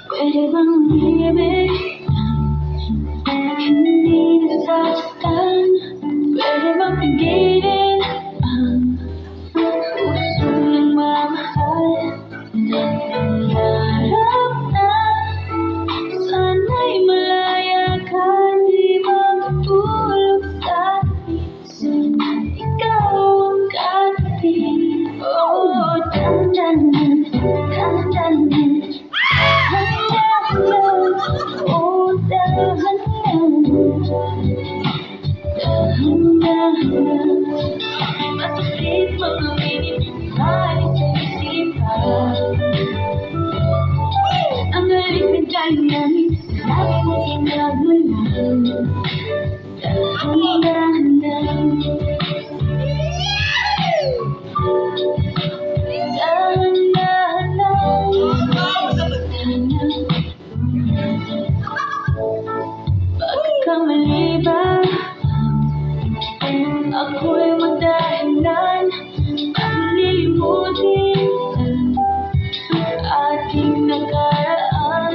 Pwede bang umibig hindi nasasaktan? Pwede bang pigilin ang puso ng mamahal? Nangarap na sana'y malaya ka, di makatulog sa akin. Ikaw ang katabi. Oh, dandanan, dandanan. Oh, dahan-dahan, dahan-dahan. Masakit mga minimahal sa isipan. Ang galing namin, lagi mo ginagalan. Dahan-dahan, dahan-dahan lang. Pagkakamali ba ako'y magdahilan at lilimutin ating nakaraan?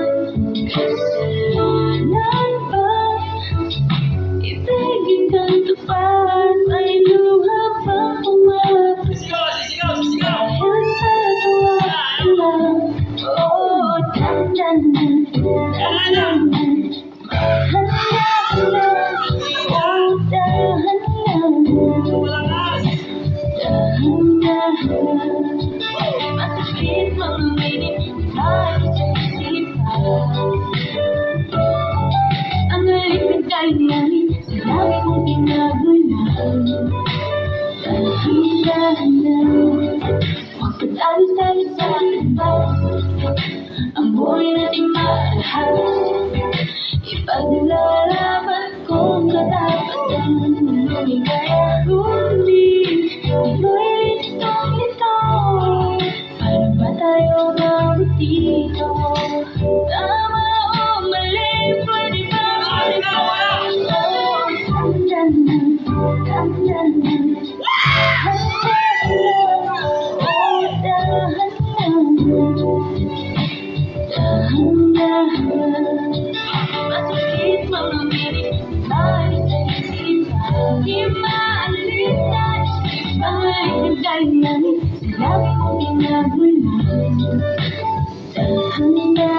Kasalanan ba ibigin kang tapat? May luha ba pumapas dahil sa tuwa? Oh, dandanan, dandanan. Masakit mga minimahal sa isipan. Ang galing namin, lagi mong ginagalan. Dahan-dahan, huwag pag-alis-alis sa akin pa. Ang buhay nating mahal, ipaglalaban kung katapatan ng lumigaya. Ngunit tuloy litong-lito, paano ba tayo mawag dito? Tama o mali, pwede ba malipan? Oh, dandanan, dandanan. Oh, dahan-dahan. Masakit mga minimahal sa isipan. Di maalis sa isipan. Ang galing namin, lagi mong ginagalan. Dahan-dahan.